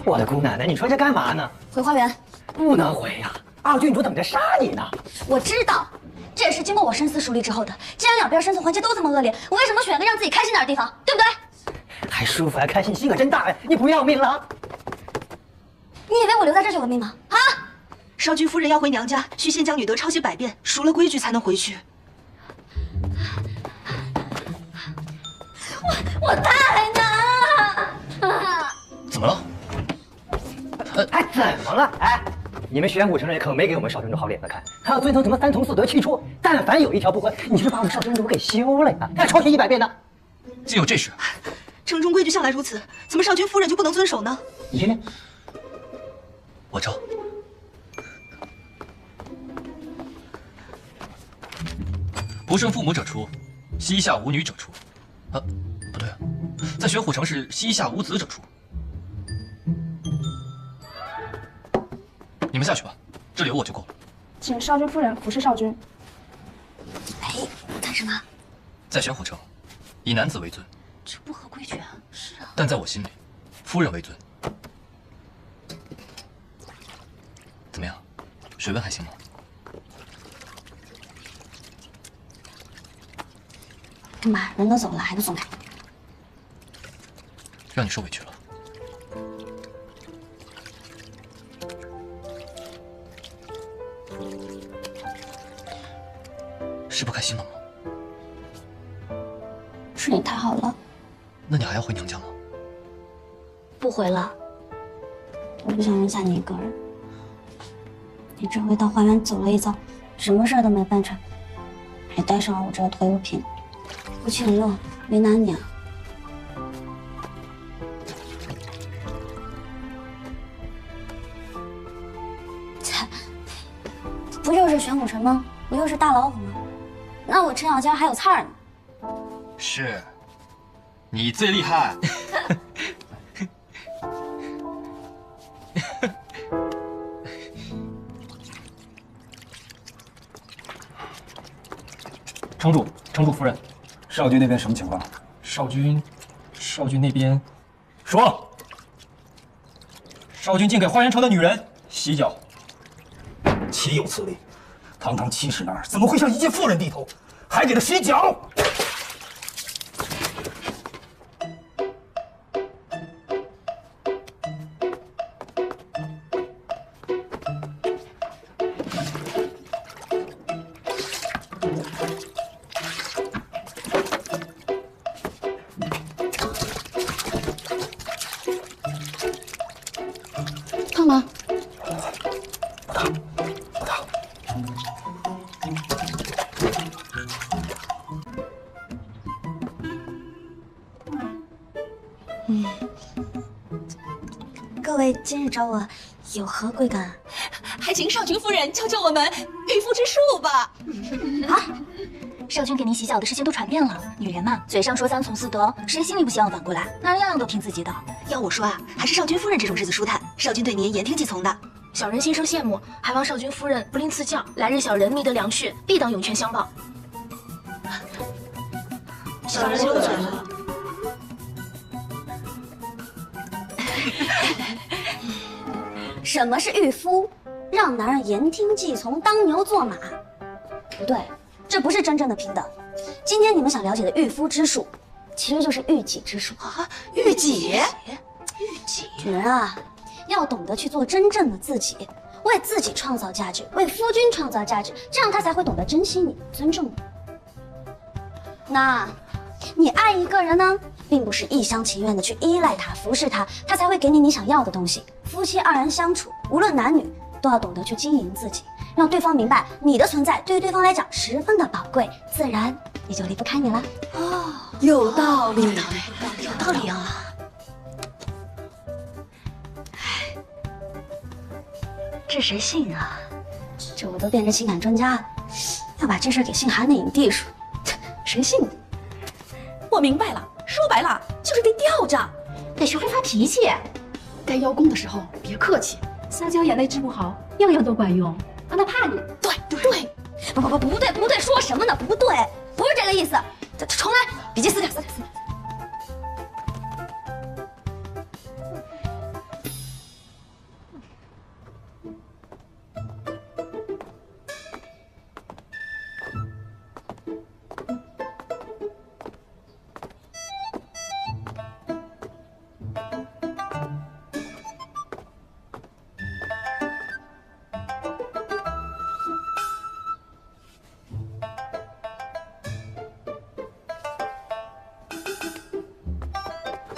我的姑奶奶，你说这干嘛呢？回花园。不能回呀，二郡主等着杀你呢。我知道，这也是经过我深思熟虑之后的。既然两边生存环境都这么恶劣，我为什么选个让自己开心点的地方，对不对？还舒服还开心，心可真大呀！你不要命了？你以为我留在这就有命吗？啊！少君夫人要回娘家，需先将女德抄写百遍，熟了规矩才能回去。我太难了！怎么了？哎，怎么了？哎，你们玄武城人可没给我们少君主好脸子看，还要遵从什么三从四德七出，但凡有一条不合，你是把我们少君主给休了呀？还抄写100遍呢？竟有这事！城中规矩向来如此，怎么少君夫人就不能遵守呢？你听听，我抄。不胜父母者出，膝下无女者出。啊，不对啊，在玄虎城是膝下无子者出。你们下去吧，这里有我就够了。请少君夫人服侍少君。哎，干什么？在玄虎城，以男子为尊。这不合规矩啊！是啊。但在我心里，夫人为尊。怎么样，水温还行吗？干嘛？人都走了还不松开？让你受委屈了。是不开心了吗？是你太好了。那你还要回娘家吗？不回了。我不想扔下你一个人。你这回到花园走了一遭，什么事儿都没办成，还带上了我这个拖油瓶，不请了，为难你啊。切，不就是玄武城吗？不就是大老虎吗？那我陈小家还有刺儿呢。是，你最厉害。城主夫人，少君那边什么情况？少君那边说，少君竟给花园城的女人洗脚，岂有此理！堂堂七十男儿，怎么会向一介妇人低头，还给她洗脚？烫吗？不烫，不烫。各位今日找我有何贵干？还请少君夫人教教我们御夫之术吧。好，少君给您洗脚的事情都传遍了。女人嘛，嘴上说三从四德，谁心里不希望反过来？男人样样都听自己的。要我说啊，还是少君夫人这种日子舒坦，少君对您言听计从的。小人心生羡慕，还望少君夫人不吝赐教，来日小人觅得良婿，必当涌泉相报。小人溜嘴了。什么是御夫？让男人言听计从，当牛做马。不对，这不是真正的平等。今天你们想了解的御夫之术，其实就是御己之术啊！御己，女人啊，要懂得去做真正的自己，为自己创造价值，为夫君创造价值，这样他才会懂得珍惜你，尊重你。那，你爱一个人呢，并不是一厢情愿的去依赖他、服侍他，他才会给你你想要的东西。夫妻二人相处，无论男女，都要懂得去经营自己，让对方明白你的存在对于对方来讲十分的宝贵，自然也就离不开你了。哦，有道理，有道理啊！这谁信啊？这我都变成情感专家了，要把这事给姓韩的影帝说，谁信呢？我明白了，说白了就是得吊着，得学会发脾气。该邀功的时候别客气，撒娇眼泪治不好，样样都管用，让他怕你。对，不对，说什么呢？不对，不是这个意思。重来，笔记撕掉。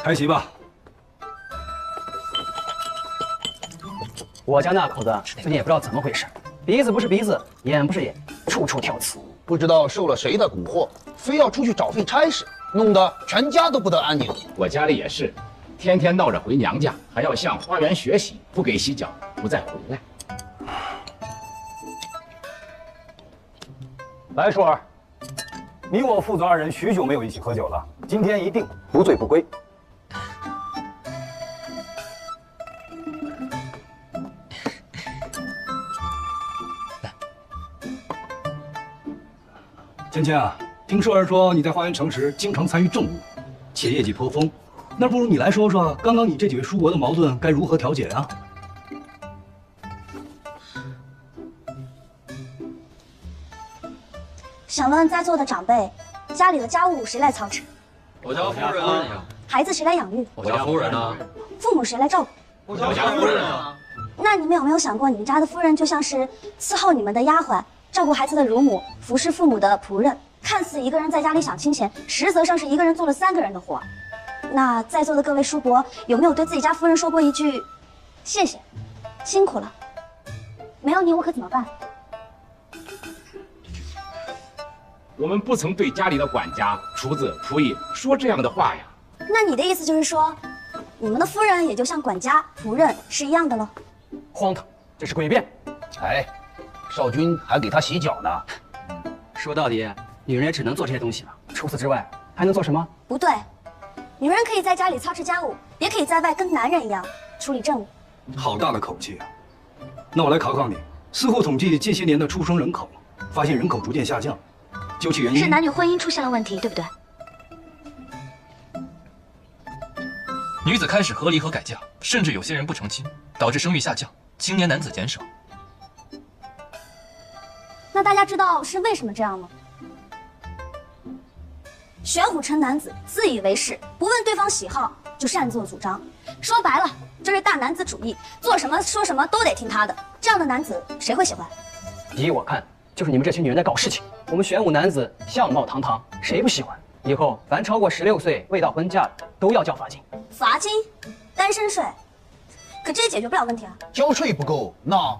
开席吧。我家那口子最近也不知道怎么回事，鼻子不是鼻子，眼不是眼，处处挑刺。不知道受了谁的蛊惑，非要出去找废差事，弄得全家都不得安宁。我家里也是，天天闹着回娘家，还要向花园学习，不给洗脚，不再回来。来，舒儿，你我父子二人许久没有一起喝酒了，今天一定不醉不归。芊芊啊，听舒儿说你在花园城时经常参与政务，且业绩颇丰，那不如你来说说，刚刚你这几位叔伯的矛盾该如何调解啊？想问在座的长辈，家里的家务谁来操持？我家夫人啊，孩子谁来养育？我家夫人呢？父母谁来照顾？我家夫人啊。那你们有没有想过，你们家的夫人就像是伺候你们的丫鬟，照顾孩子的乳母，服侍父母的仆人，看似一个人在家里享清闲，实则上是一个人做了3个人的活。那在座的各位叔伯，有没有对自己家夫人说过一句“谢谢，辛苦了”？没有你我可怎么办？我们不曾对家里的管家、厨子、仆役说这样的话呀。那你的意思就是说，你们的夫人也就像管家、仆人是一样的了？荒唐，这是诡辩。哎，少君还给他洗脚呢。说到底，女人也只能做这些东西了，除此之外还能做什么？不对，女人可以在家里操持家务，也可以在外跟男人一样处理政务。好大的口气啊！那我来考考你，司户统计近些年的出生人口，发现人口逐渐下降，究其原因是男女婚姻出现了问题，对不对？女子开始和离和改嫁，甚至有些人不成亲，导致生育下降，青年男子减少。那大家知道是为什么这样吗？玄虎城男子自以为是，不问对方喜好就擅作主张，说白了就是大男子主义，做什么说什么都得听他的。这样的男子谁会喜欢？依我看，就是你们这群女人在搞事情。我们玄武男子相貌堂堂，谁不喜欢？以后凡超过16岁未到婚嫁的，都要交罚金。罚金、单身税，可这也解决不了问题啊！交税不够，那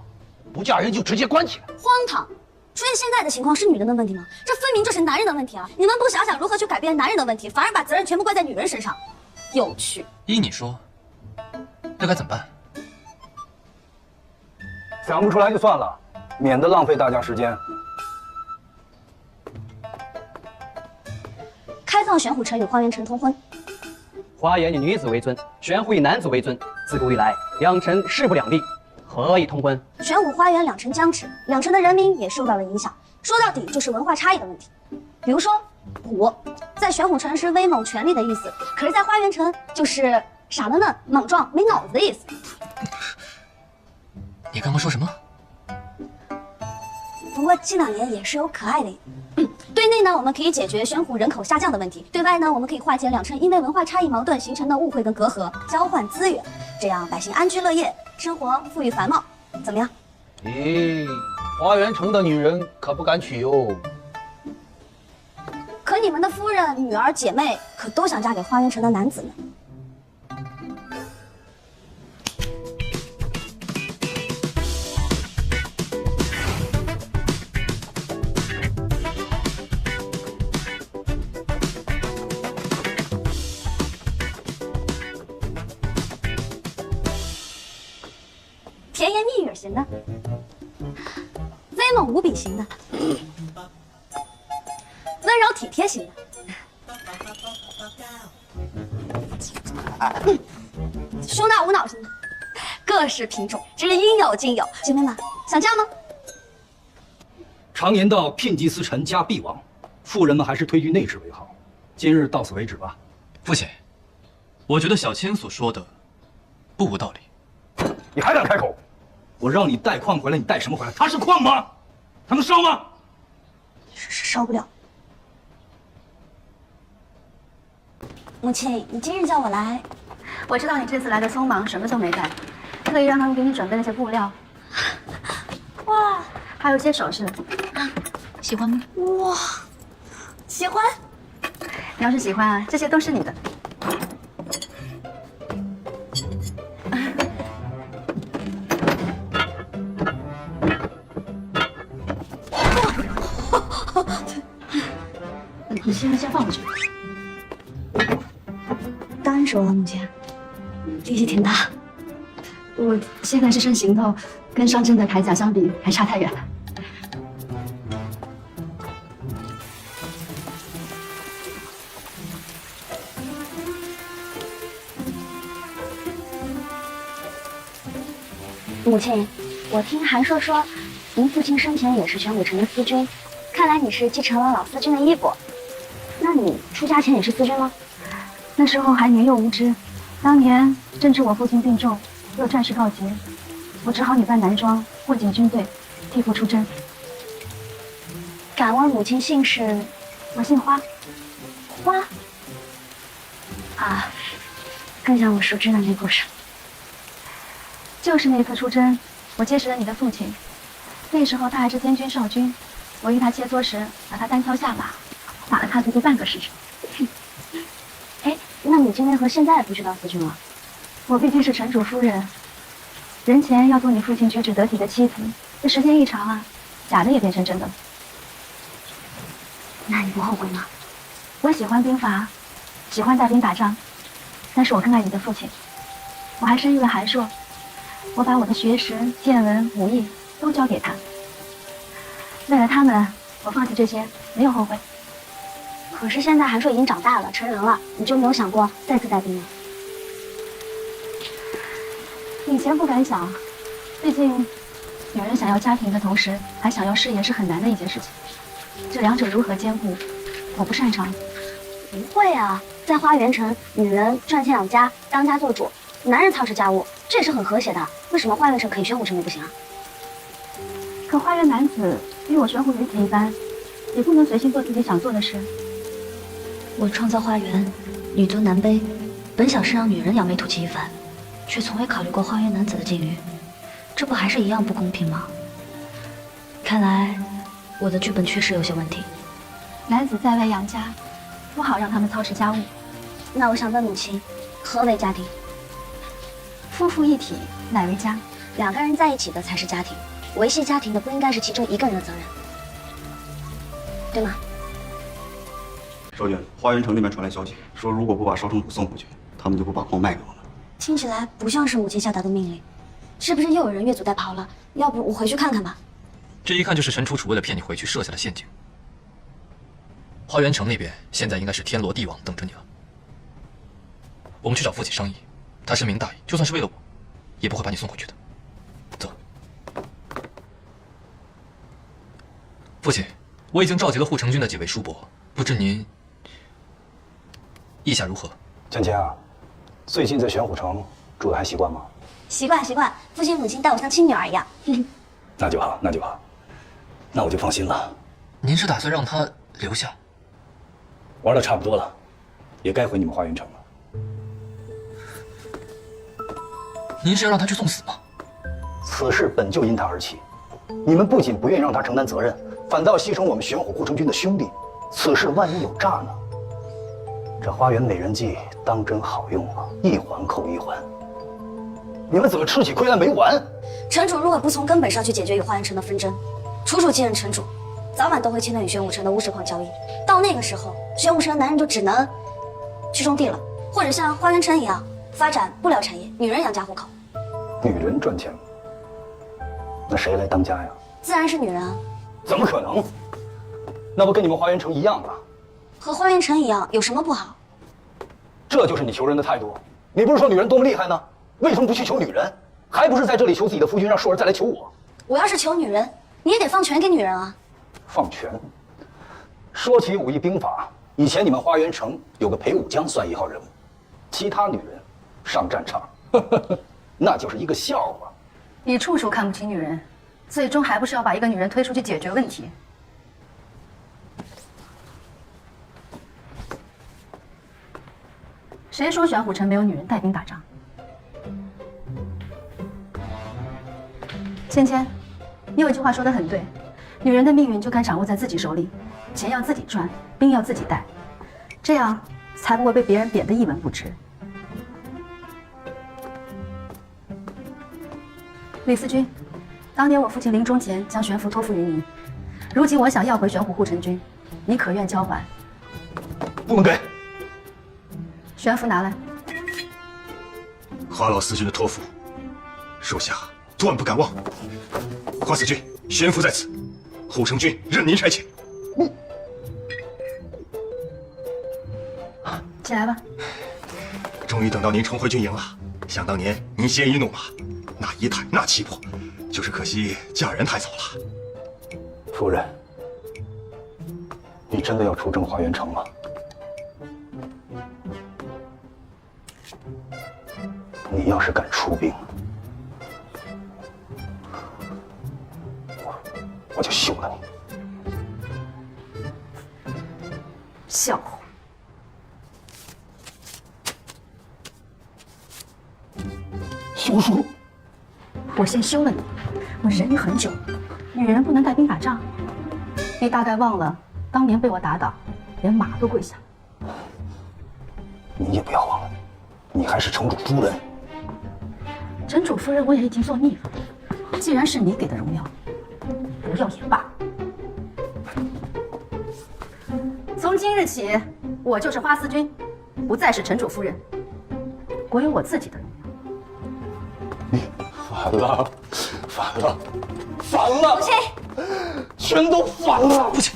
不嫁人就直接关起来。荒唐！出现现在的情况是女人的问题吗？这分明就是男人的问题啊！你们不想想如何去改变男人的问题，反而把责任全部怪在女人身上，有趣。依你说，这该怎么办？想不出来就算了，免得浪费大家时间。开放玄虎城与花园城通婚。花园以女子为尊，玄虎以男子为尊。自古以来，两城势不两立，何以通婚？玄武花园两城僵持，两城的人民也受到了影响。说到底就是文化差异的问题。比如说，虎在玄虎城是威猛权力的意思，可是在花园城就是傻嫩嫩、莽撞、没脑子的意思。你刚刚说什么？不过近2年也是有可爱的。对内呢，我们可以解决玄虎人口下降的问题；对外呢，我们可以化解两城因为文化差异矛盾形成的误会跟隔阂，交换资源，这样百姓安居乐业，生活富裕繁茂。怎么样？咦，花园城的女人可不敢娶哟。可你们的夫人、女儿、姐妹可都想嫁给花园城的男子呢。甜言蜜语型的，威猛无比型的，温柔体贴型的，胸大无脑型的，各式品种，只应有尽有。姐妹们，想嫁吗？常言道，聘祭司臣家必亡，妇人们还是推居内室为好。今日到此为止吧。父亲，我觉得小千所说的不无道理。你还敢开口？我让你带矿回来，你带什么回来？它是矿吗？它能烧吗？烧不了。母亲，你今日叫我来，我知道你这次来的匆忙，什么都没带，特意让他们给你准备了些布料。哇，还有一些首饰，喜欢吗？哇，喜欢。你要是喜欢啊，这些都是你的。亲先放回去。当然熟了，母亲，力气挺大。我现在是身行头，跟上阵的铠甲相比还差太远了。母亲，我听韩硕说，您父亲生前也是玄武城的司军，看来你是继承了老司军的衣钵。那你出家前也是司军吗？那时候还年幼无知，当年正值我父亲病重，又战事告捷，我只好女扮男装，混进军队，替父出征。敢问母亲姓氏？我姓花。花？啊，更像我熟知的那故事。就是那次出征，我结识了你的父亲。那时候他还是监军少军，我与他切磋时，把他单挑下马，打了他足足半个时辰。哎，那你今天和现在不去当司军了？我毕竟是城主夫人，人前要做你父亲举止得体的妻子，这时间一长啊，假的也变成真的了。那你不后悔吗？我喜欢兵法，喜欢带兵打仗，但是我更爱你的父亲。我还生育了韩硕。我把我的学识、见闻、武艺都交给他。为了他们，我放弃这些，没有后悔。可是现在韩硕已经长大了，成人了，你就没有想过再次带兵吗？以前不敢想，毕竟女人想要家庭的同时还想要事业是很难的一件事情。这两者如何兼顾，我不擅长。不会啊，在花园城，女人赚钱养家，当家做主，男人操持家务，这也是很和谐的。为什么花园城可以，玄武城就不行啊？可花园男子与我玄武女子一般，也不能随心做自己想做的事。我创造花园，女尊男卑，本想是让女人扬眉吐气一番，却从未考虑过花园男子的境遇，这不还是一样不公平吗？看来我的剧本确实有些问题。男子在外养家，不好让他们操持家务。那我想问母亲，何为家庭？夫妇一体，乃为家。两个人在一起的才是家庭，维系家庭的不应该是其中一个人的责任，对吗？少君，花园城那边传来消息，说如果不把少城主送回去，他们就不把矿卖给我们。听起来不像是母亲下达的命令，是不是又有人越俎代庖了？要不我回去看看吧。这一看就是陈楚楚为了骗你回去设下的陷阱。花园城那边现在应该是天罗地网等着你了。我们去找父亲商议，他深明大义，就算是为了我，也不会把你送回去的。走。父亲，我已经召集了护城军的几位叔伯，不知您意下如何？芊芊啊，最近在玄虎城住的还习惯吗？习惯习惯，父亲母亲待我像亲女儿一样。那就好，那就好，那我就放心了。您是打算让他留下？玩的差不多了，也该回你们花园城了。您是要让他去送死吗？此事本就因他而起，你们不仅不愿意让他承担责任，反倒牺牲我们玄虎护城军的兄弟。此事万一有诈呢？这花园美人计当真好用啊，一环扣一环。你们怎么吃起亏来没完？城主如果不从根本上去解决与花园城的纷争，楚楚继任城主，早晚都会牵断与玄武城的巫石矿交易。到那个时候，玄武城的男人就只能去种地了，或者像花园城一样发展布料产业，女人养家糊口。女人赚钱，那谁来当家呀？自然是女人啊。怎么可能？那不跟你们花园城一样吗？和花园城一样有什么不好？这就是你求人的态度。你不是说女人多么厉害呢？为什么不去求女人？还不是在这里求自己的夫君，让硕儿再来求我？我要是求女人，你也得放权给女人啊。放权？说起武艺兵法，以前你们花园城有个裴武将算一号人物，其他女人上战场，那就是一个笑话。你处处看不起女人，最终还不是要把一个女人推出去解决问题？谁说玄虎城没有女人带兵打仗？芊芊，你有一句话说得很对，女人的命运就该掌握在自己手里，钱要自己赚，兵要自己带，这样才不会被别人贬得一文不值。李思君，当年我父亲临终前将玄符托付于您，如今我想要回玄虎护城军，你可愿交还？不能给。宣符拿来。花老四君的托付，属下断不敢忘。花四君，宣符在此，护城军任您差遣。起来吧。终于等到您重回军营了。想当年您鲜衣怒马，那仪态那气魄，就是可惜嫁人太早了。夫人，你真的要出征花园城吗？你要是敢出兵，我就休了你。笑话。休书，我先休了你，我忍你很久。女人不能带兵打仗，你大概忘了当年被我打倒，连马都跪下。你也不要忘了，你还是城主夫人。城主夫人我也已经做腻了，既然是你给的荣耀，不要也罢。从今日起，我就是花思君，不再是城主夫人，我有我自己的荣耀。反了，反了，反了！母亲，全都反了！父亲，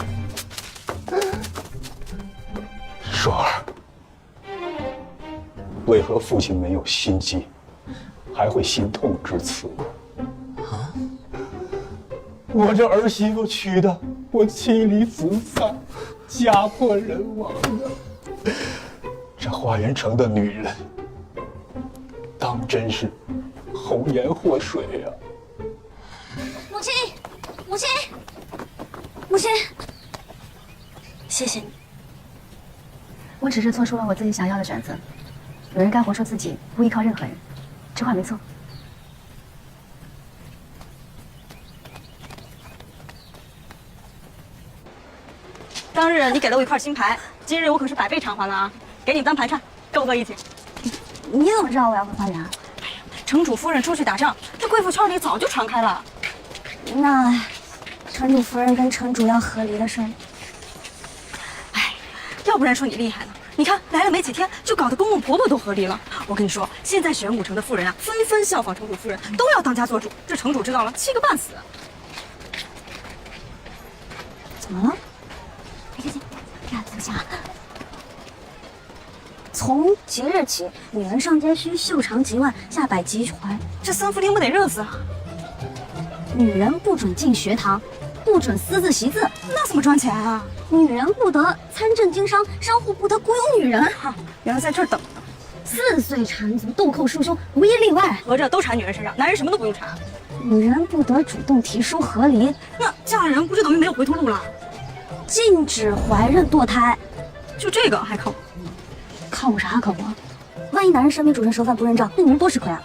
双儿，为何父亲没有心机，还会心痛至此？啊！我这儿媳妇娶的，我妻离子散，家破人亡的。这花园城的女人，当真是红颜祸水呀！母亲，母亲，母亲，谢谢你。我只是做出了我自己想要的选择。有人该活出自己，不依靠任何人，这话没错。当日你给了我一块金牌，今日我可是百倍偿还了啊！给你当盘缠，跟我哥一起。你怎么知道我要回花园？城主夫人出去打仗，这贵妇圈里早就传开了。那城主夫人跟城主要和离的事儿，哎，要不然说你厉害呢。你看来了没几天，就搞得公公婆婆都和离了。我跟你说，现在玄武城的妇人啊，纷纷效仿城主夫人，都要当家做主。这城主知道了，气个半死。怎么了？行，坐下。从即日起，女人上街须袖长及腕，下摆及怀。这三伏天不得热死啊！女人不准进学堂，不准私自习字。那怎么赚钱啊？女人不得参政经商，商户不得雇佣女人。原来在这儿等呢。4岁缠足，豆蔻束胸，无一例外。合着都缠女人身上，男人什么都不用缠。女人不得主动提出和离，那嫁人不就等于没有回头路了？禁止怀孕堕胎。就这个还靠谱？靠谱啥靠谱？万一男人身为主人熟饭不认账，对女人多吃亏啊！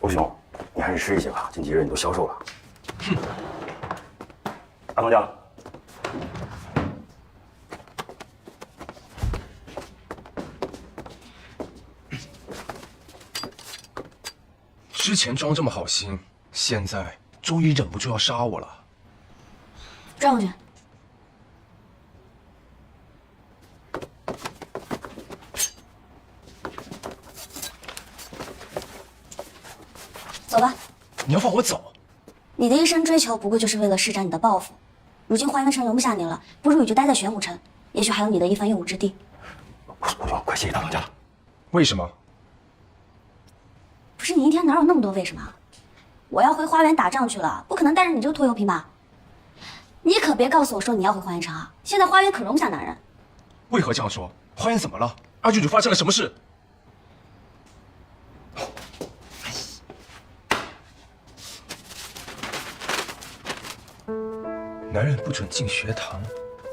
欧兄，你还是吃一些吧，近几日你都消瘦了。哼，大当家。之前装这么好心，现在终于忍不住要杀我了。转过去。走吧。你要放我走？你的一生追求不过就是为了施展你的抱负。如今花园城容不下你了，不如你就待在玄武城，也许还有你的一番用武之地。欧兄，快谢谢大当家了。为什么？不是你一天哪有那么多为什么？我要回花园打仗去了，不可能带着你这个拖油瓶吧？你可别告诉我说你要回花园城啊！现在花园可容不下男人。为何这样说？花园怎么了？二郡主发生了什么事？男人不准进学堂，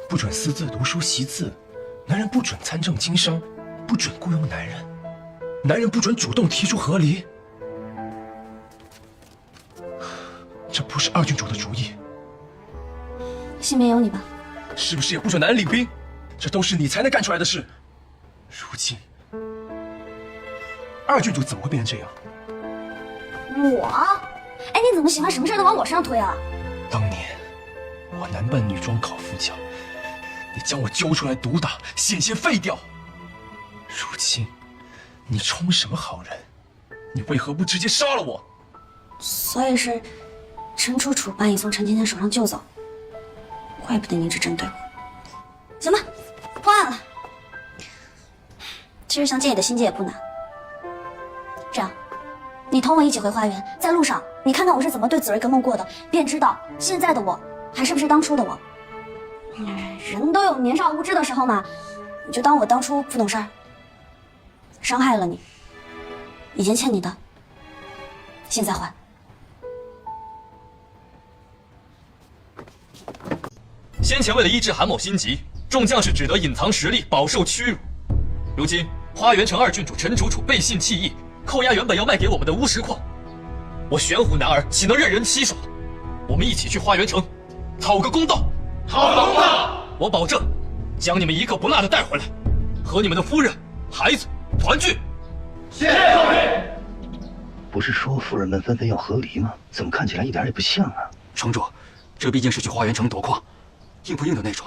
不准私自读书习字，男人不准参政经商，不准雇佣男人，男人不准主动提出和离。这不是二郡主的主意。心里面有你吧？是不是也不准男人领兵？这都是你才能干出来的事。如今，二郡主怎么会变成这样？我？哎，你怎么喜欢什么事都往我身上推啊？当年，我男扮女装考副将，你将我揪出来毒打，险些废掉。如今，你充什么好人？你为何不直接杀了我？所以是陈楚楚把你从陈芊芊手上救走，怪不得你一直针对我。行吧，破案了。其实想解你的心结也不难。这样，你同我一起回花园，在路上你看看我是怎么对子睿跟梦过的，便知道现在的我还是不是当初的我。人都有年少无知的时候嘛，你就当我当初不懂事儿，伤害了你，以前欠你的，现在还。先前为了医治韩某心疾，众将士只得隐藏实力，饱受屈辱。如今花园城二郡主陈楚楚背信弃义，扣押原本要卖给我们的乌石矿，我玄虎男儿岂能任人欺耍？我们一起去花园城，讨个公道。讨公道！我保证，将你们一个不落的带回来，和你们的夫人、孩子团聚。谢谢少尉。不是说夫人们纷纷要和离吗？怎么看起来一点也不像啊？城主，这毕竟是去花园城夺矿，硬不硬的那种，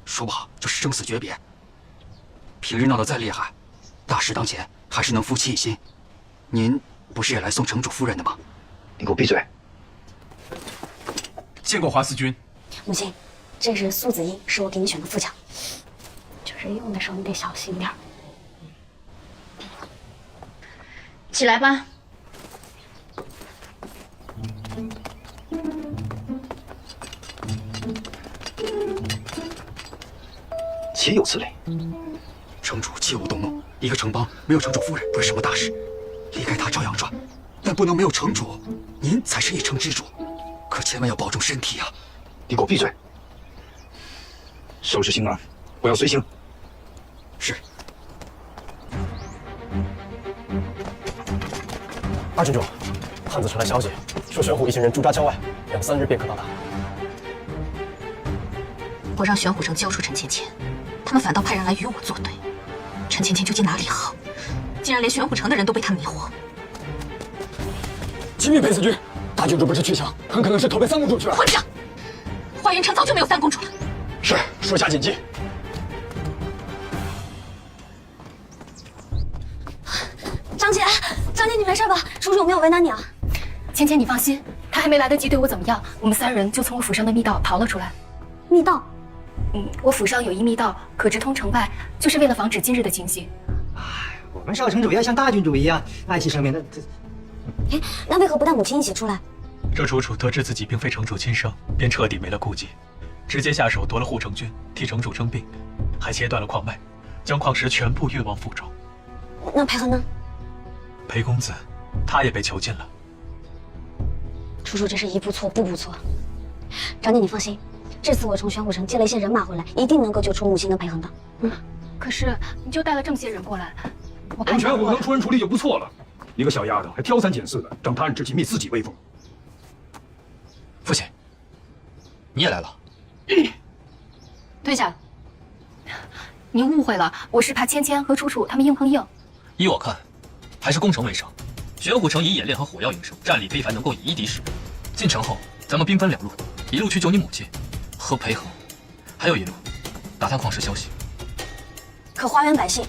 说不好就是生死诀别。平日闹得再厉害，大事当前还是能夫妻一心。您不是也来送城主夫人的吗？你给我闭嘴！见过华四君。母亲，这是苏子英，是我给你选的副将，就是用的时候你得小心点。起来吧。岂有此理！城主切勿动怒，一个城邦没有城主夫人不是什么大事，离开他照样转，但不能没有城主。您才是一城之主，可千万要保重身体啊！你给我闭嘴！收拾行囊，我要随行。是。二郡主，汉子传来消息，说玄虎一行人驻扎郊外，2、3日便可到达。我让玄虎城交出陈芊芊，他们反倒派人来与我作对。陈芊芊究竟哪里好？竟然连玄虎城的人都被他迷惑。启禀裴司君，大郡主不知去向，很可能是投奔三公主去了。混账！花园城早就没有三公主了。是，属下谨记。张姐，张姐，你没事吧？叔叔有没有为难你啊？芊芊，你放心，他还没来得及对我怎么样，我们3人就从我府上的密道逃了出来。密道？我府上有一密道，可直通城外，就是为了防止今日的情形。我们少城主要像大郡主一样爱惜生命的。哎，那为何不带母亲一起出来？这楚楚得知自己并非城主亲生，便彻底没了顾忌，直接下手夺了护城军，替城主称病，还切断了矿脉，将矿石全部运往府中。那裴恒呢？裴公子，他也被囚禁了。楚楚这是一步错步步错。张姐，你放心，这次我从玄虎城借了一些人马回来，一定能够救出母亲跟裴恒的。可是你就带了这么些人过来，我怕玄虎能出人出力就不错了。一个小丫头还挑三拣四的，长他人志气，灭自己威风。父亲，你也来了。退下。您误会了，我是怕芊芊和楚楚他们硬碰硬。依我看，还是攻城为上。玄虎城以冶炼和火药营生，战力非凡，能够以一敌十。进城后，咱们兵分2路，一路去救你母亲和裴恒，还有一路打探矿石消息。可花园百姓，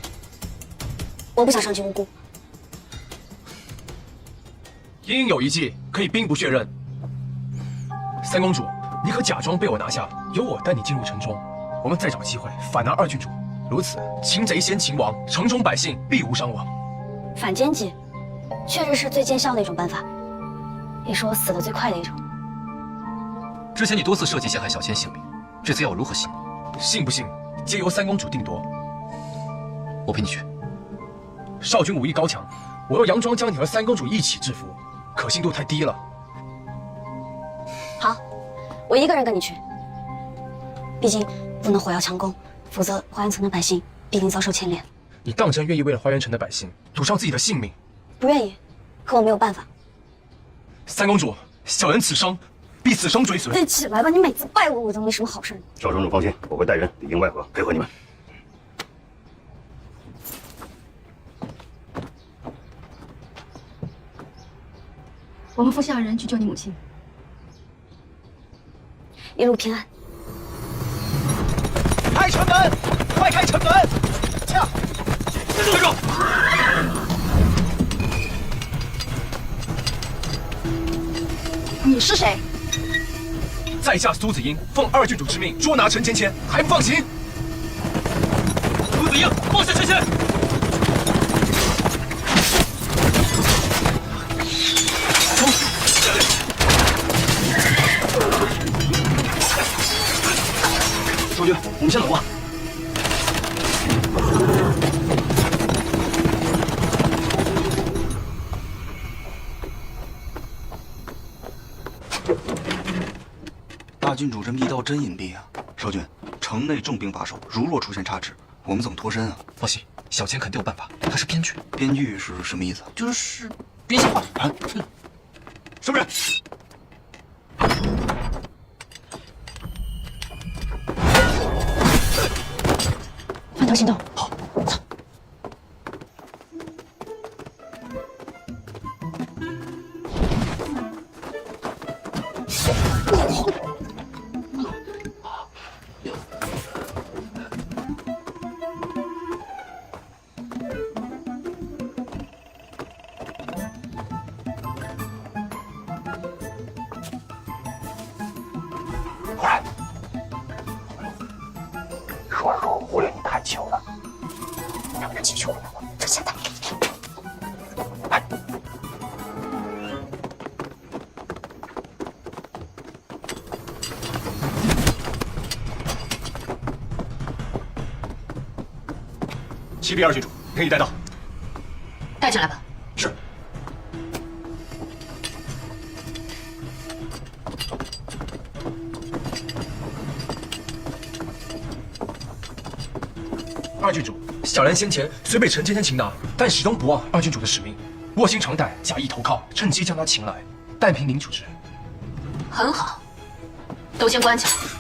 我不想伤及无辜。应有一计，可以兵不血刃。三公主，你可假装被我拿下，由我带你进入城中，我们再找机会反拿2郡主。如此，擒贼先擒王，城中百姓必无伤亡。反间计，确实是最见效的一种办法，也是我死得最快的一种。之前你多次设计陷害小千性命，这次要我如何信你？信不信，皆由三公主定夺。我陪你去。少君武艺高强，我要佯装将你和三公主一起制服，可信度太低了。好，我一个人跟你去。毕竟不能火药强攻，否则花园城的百姓必定遭受牵连。你当真愿意为了花园城的百姓赌上自己的性命？不愿意，可我没有办法。三公主，小人此生必死生追随。你起来吧，你每次拜我，我都没什么好事。少城主放心，我会带人里应外合，配合你们。我们夫妻2人去救你母亲。一路平安。开城门！快开城门！驾！站住！你是谁？在下苏子英，奉二郡主之命捉拿陈芊芊，还不放行？苏子英，放下陈芊！少君，我们先走吧。大郡主这密道真隐蔽啊！少君，城内重兵把守，如若出现差池，我们怎么脱身啊？放心，小千肯定有办法。他是编剧，编剧是什么意思？就是编瞎话啊！什么人？分头行动。好，走。忽然，说是说我忽略你太久了，能不能继续忽略我？就现在。哎，启禀二郡主，给你带到。带进来吧。是。二郡主，小人先前虽被陈芊芊擒拿，但始终不忘二郡主的使命，卧薪尝胆，假意投靠，趁机将她擒来，但凭您处置。很好，都先关起来。